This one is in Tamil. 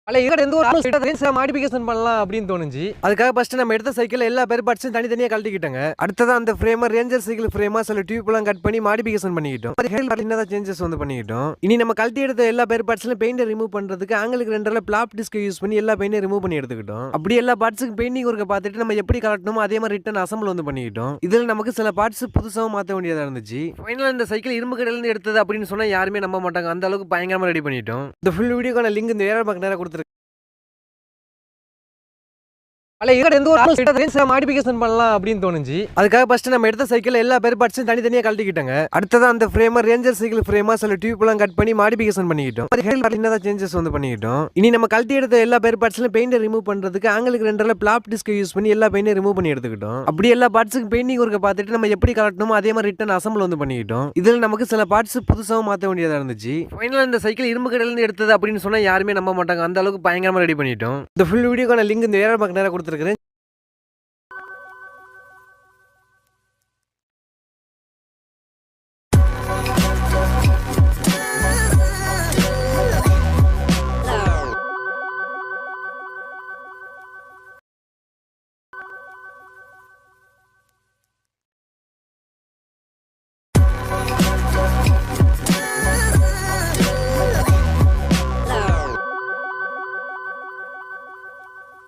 பழைய எந்த ஒரு ஆளு மாடிஃபிகேஷன் பண்ணலாம் அப்படின்னு தோணுச்சு. அதுக்காக ஃபர்ஸ்ட் நம்ம எடுத்த சைக்கிள் எல்லா பேர் பார்ட்ஸும் தனித்தனியா கழட்டிக்கிட்டாங்க. அடுத்தது அந்த ஃப்ரேமர் ரேஞ்சர் சைக்கிள் ஃப்ரேமா சில டியூப் எல்லாம் கட் பண்ணி மாடிஃபிகேஷன் பண்ணிக்கிட்டோம். சின்னதா சேஞ்சஸ் வந்து பண்ணிக்கிட்டோம். இனி நம்ம கழட்டி எடுத்த எல்லா பேர் பார்ட்ஸ்லயும் பெயிண்ட் ரிமூவ் பண்றதுக்கு ஆங்கிளுக்கு ரெண்டர்ல பிளாப் டிஸ்க் யூஸ் பண்ணி எல்லா பெயிண்டையும் ரிமூவ் பண்ணி எடுத்துக்கிட்டோம். அப்படி எல்லா பார்ட்ஸுக்கு பெயிண்டிங் ஒர்க்க பார்த்துட்டு நம்ம எப்படி கலட்டணுமோ அதே மாதிரி ரிட்டன் அசம்பிள் வந்து பண்ணிக்கிட்டோம். இதுல நமக்கு சில பார்ட்ஸ் புதுசாவும் மாற்ற வேண்டியதா இருந்துச்சு. ஃபைனலா இந்த சைக்கிள் இரும்பு கடையில இருந்து எடுத்தது அப்படின்னு சொன்னா யாருமே நம்ப மாட்டாங்க. அந்த அளவுக்கு பயங்கரமா ரெடி பண்ணிட்டோம். இந்த ஃபுல் வீடியோக்கான லிங்க் இந்த ஏர் பக்கம் நேரா கொடுத்துருக்கேன். பழைய எந்த ஒரு ஆளு மாடிஃபிகேஷன் பண்ணலாம் அப்படின்னு தோணுச்சு. அதுக்காக ஃபர்ஸ்ட் நம்ம எடுத்த சைக்கிள் எல்லா பேர் பார்ட்ஸும் தனித்தனியா கழட்டிக்கிட்டாங்க. அடுத்தது அந்த ஃப்ரேமர் ரேஞ்சர் சைக்கிள் ஃப்ரேமா சில டியூப் எல்லாம் கட் பண்ணி மாடிஃபிகேஷன் பண்ணிக்கிட்டோம். சின்னதா சேஞ்சஸ் வந்து பண்ணிக்கிட்டோம். இனி நம்ம கழட்டி எடுத்த எல்லா பேர் பார்ட்ஸ்லயும் பெயிண்ட் ரிமூவ் பண்றதுக்கு ஆங்கிளுக்கு ரெண்டர்ல பிளாப் டிஸ்க் யூஸ் பண்ணி எல்லா பெயிண்டையும் ரிமூவ் பண்ணி எடுத்துக்கிட்டோம். அப்படி எல்லா பார்ட்ஸுக்கு பெயிண்டிங் ஒர்க்க பார்த்துட்டு நம்ம எப்படி கலட்டணுமோ அதே மாதிரி ரிட்டன் அசம்பிள் வந்து பண்ணிக்கிட்டோம். இதுல நமக்கு சில பார்ட்ஸ் புதுசாவும் மாற்ற வேண்டியதா இருந்துச்சு. ஃபைனலா இந்த சைக்கிள் இரும்பு கடையில இருந்து எடுத்தது அப்படின்னு சொன்னா யாருமே நம்ப மாட்டாங்க. அந்த அளவுக்கு பயங்கரமா ரெடி பண்ணிட்டோம். இந்த ஃபுல் வீடியோக்கான லிங்க் இந்த ஏர் பக்கம் நேரா கொடுத்துருக்கேன்.